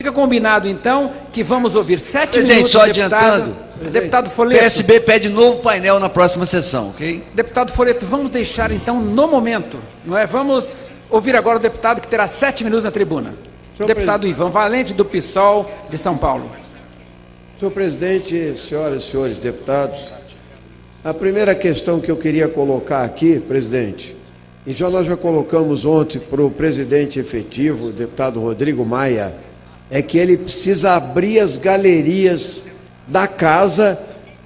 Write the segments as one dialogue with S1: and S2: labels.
S1: Fica combinado, então, que vamos ouvir 7
S2: Presidente,
S1: minutos
S2: só
S1: de
S2: adiantando,
S1: deputado Folleto.
S2: PSB pede novo painel na próxima sessão, ok?
S1: Deputado Folleto, vamos deixar, então, no momento, não é? Vamos ouvir agora o deputado que terá 7 minutos na tribuna. Deputado Ivan Valente, do PSOL de São Paulo.
S3: Senhor presidente, senhoras e senhores deputados, a primeira questão que eu queria colocar aqui, presidente, e nós já colocamos ontem para o presidente efetivo, o deputado Rodrigo Maia, é que ele precisa abrir as galerias da casa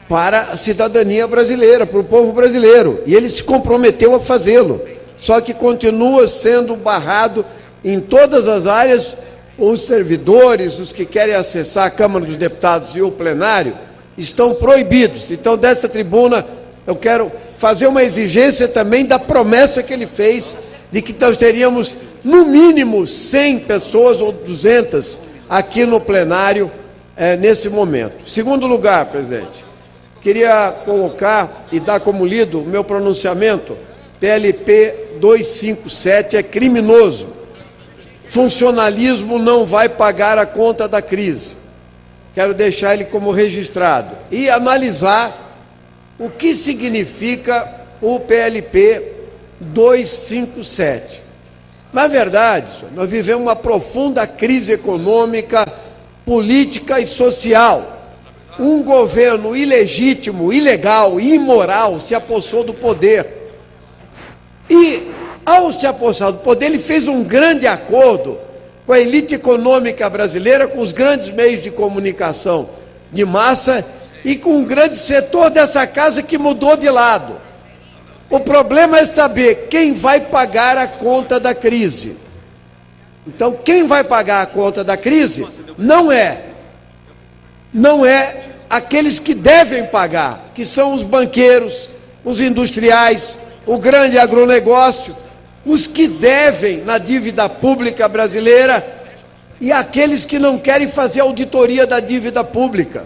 S3: para a cidadania brasileira, para o povo brasileiro. E ele se comprometeu a fazê-lo. Só que continua sendo barrado em todas as áreas. Os servidores, os que querem acessar a Câmara dos Deputados e o plenário, estão proibidos. Então, dessa tribuna, eu quero fazer uma exigência também da promessa que ele fez de que nós teríamos, no mínimo, 100 pessoas ou 200 aqui no plenário nesse momento. Segundo lugar, presidente, queria colocar e dar como lido o meu pronunciamento. PLP 257 é criminoso. Funcionalismo não vai pagar a conta da crise. Quero deixar ele como registrado e analisar o que significa o PLP 257. Na verdade, nós vivemos uma profunda crise econômica, política e social. Um governo ilegítimo, ilegal, imoral se apossou do poder. E, ao se apossar do poder, ele fez um grande acordo com a elite econômica brasileira, com os grandes meios de comunicação de massa e com um grande setor dessa casa que mudou de lado. O problema é saber quem vai pagar a conta da crise. Então, quem vai pagar a conta da crise não é aqueles que devem pagar, que são os banqueiros, os industriais, o grande agronegócio, os que devem na dívida pública brasileira e aqueles que não querem fazer auditoria da dívida pública.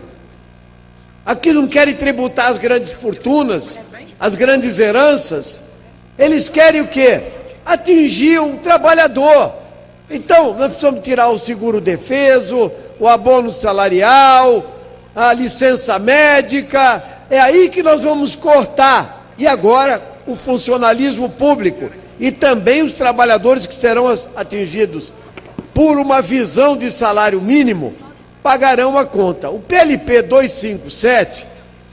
S3: Aqui não querem tributar as grandes fortunas, as grandes heranças. Eles querem o quê? Atingir o trabalhador. Então, nós precisamos tirar o seguro-defeso, o abono salarial, a licença médica. É aí que nós vamos cortar. E agora, o funcionalismo público e também os trabalhadores que serão atingidos por uma visão de salário mínimo pagarão a conta. O PLP 257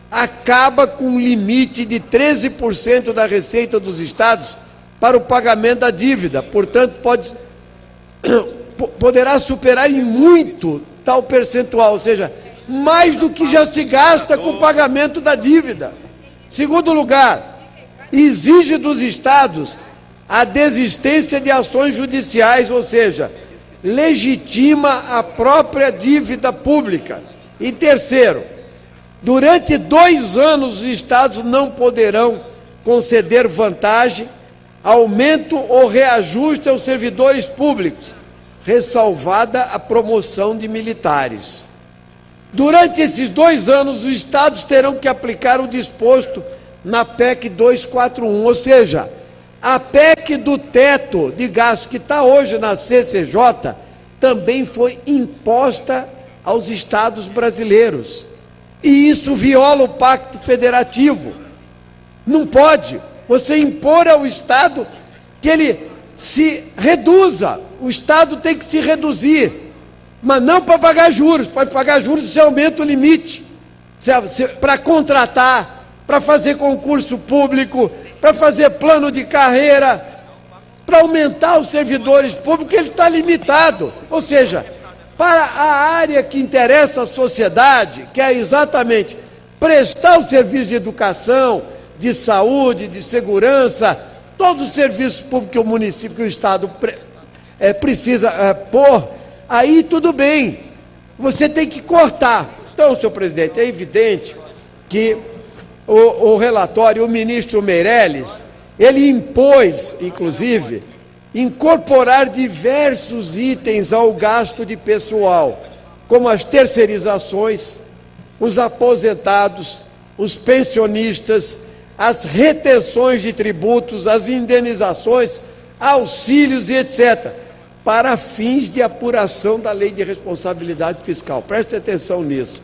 S3: acaba com um limite de 13% da receita dos estados para o pagamento da dívida. Portanto, poderá superar em muito tal percentual, ou seja, mais do que já se gasta com o pagamento da dívida. Segundo lugar, exige dos estados a desistência de ações judiciais, ou seja, legitima a própria dívida pública. E terceiro, durante 2 anos os estados não poderão conceder vantagem, aumento ou reajuste aos servidores públicos, ressalvada a promoção de militares. Durante esses 2 anos, os estados terão que aplicar o disposto na PEC 241, ou seja, a PEC do teto de gastos que está hoje na CCJ também foi imposta aos estados brasileiros. E isso viola o Pacto Federativo. Não pode você impor ao Estado que ele se reduza. O Estado tem que se reduzir, mas não para pagar juros. Para pagar juros você aumenta o limite. Para contratar, para fazer concurso público, para fazer plano de carreira, para aumentar os servidores públicos, ele está limitado. Ou seja, para a área que interessa à sociedade, que é exatamente prestar o serviço de educação, de saúde, de segurança, todos os serviços públicos que o município, que o Estado precisa pôr, aí tudo bem, você tem que cortar. Então, senhor presidente, é evidente que o relatório, o ministro Meirelles, ele impôs, inclusive, incorporar diversos itens ao gasto de pessoal, como as terceirizações, os aposentados, os pensionistas, as retenções de tributos, as indenizações, auxílios e etc. para fins de apuração da lei de responsabilidade fiscal. Preste atenção nisso.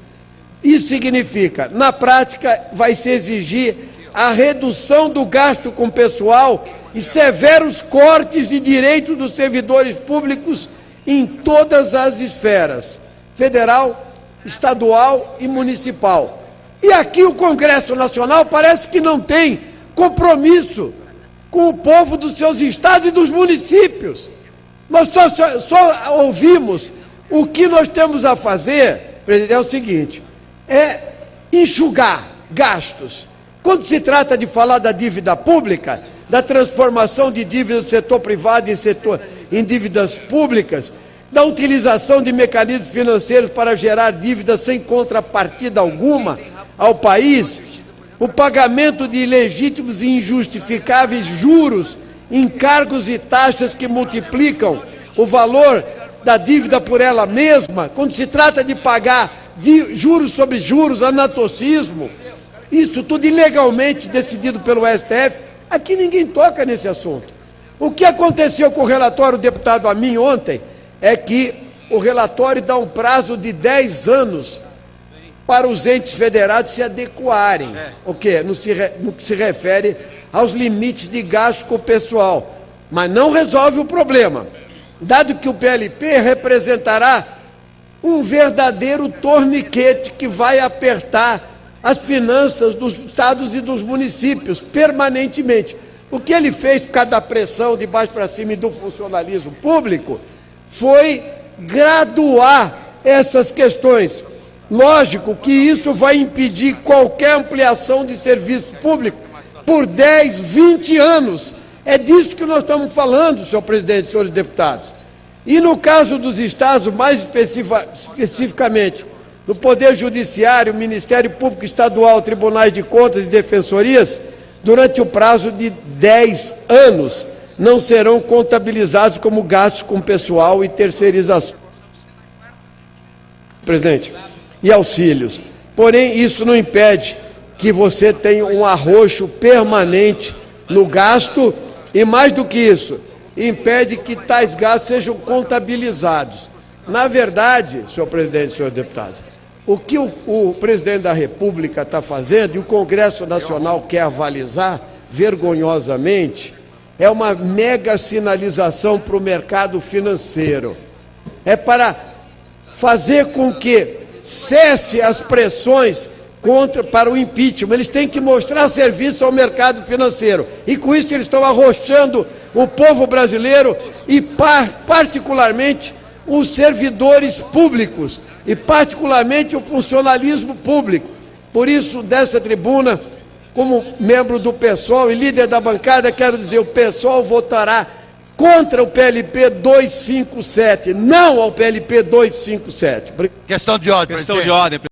S3: Isso significa, na prática, vai se exigir a redução do gasto com pessoal e severos cortes de direitos dos servidores públicos em todas as esferas, federal, estadual e municipal. E aqui o Congresso Nacional parece que não tem compromisso com o povo dos seus estados e dos municípios. Nós só ouvimos o que nós temos a fazer, presidente, é o seguinte, é enxugar gastos. Quando se trata de falar da dívida pública, da transformação de dívida do setor privado em dívidas públicas, da utilização de mecanismos financeiros para gerar dívidas sem contrapartida alguma ao país, o pagamento de ilegítimos e injustificáveis juros, encargos e taxas que multiplicam o valor da dívida por ela mesma, quando se trata de pagar juros sobre juros, anatocismo, isso tudo ilegalmente decidido pelo STF, aqui ninguém toca nesse assunto. O que aconteceu com o relatório do deputado Amin ontem é que o relatório dá um prazo de 10 anos para os entes federados se adequarem, o quê? No que se refere aos limites de gasto com o pessoal, mas não resolve o problema, dado que o PLP representará um verdadeiro torniquete que vai apertar as finanças dos estados e dos municípios permanentemente. O que ele fez por causa da pressão de baixo para cima e do funcionalismo público foi graduar essas questões. Lógico que isso vai impedir qualquer ampliação de serviço público por 10, 20 anos. É disso que nós estamos falando, senhor presidente, senhores deputados. E no caso dos estados, mais especificamente, do Poder Judiciário, Ministério Público Estadual, Tribunais de Contas e Defensorias, durante o prazo de 10 anos, não serão contabilizados como gastos com pessoal e terceirização. Presidente, e auxílios. Porém, isso não impede que você tenha um arroxo permanente no gasto e, mais do que isso, impede que tais gastos sejam contabilizados. Na verdade, senhor presidente, senhores deputados, o que o presidente da República está fazendo, e o Congresso Nacional quer avalizar vergonhosamente, é uma mega sinalização para o mercado financeiro. É para fazer com que cesse as pressões para o impeachment. Eles têm que mostrar serviço ao mercado financeiro. E com isso eles estão arrochando o povo brasileiro e particularmente os servidores públicos e particularmente o funcionalismo público. Por isso, dessa tribuna, como membro do PSOL e líder da bancada, quero dizer, o PSOL votará contra o PLP 257, não ao PLP 257.
S4: Questão de ordem, presidente.
S5: Questão de ordem.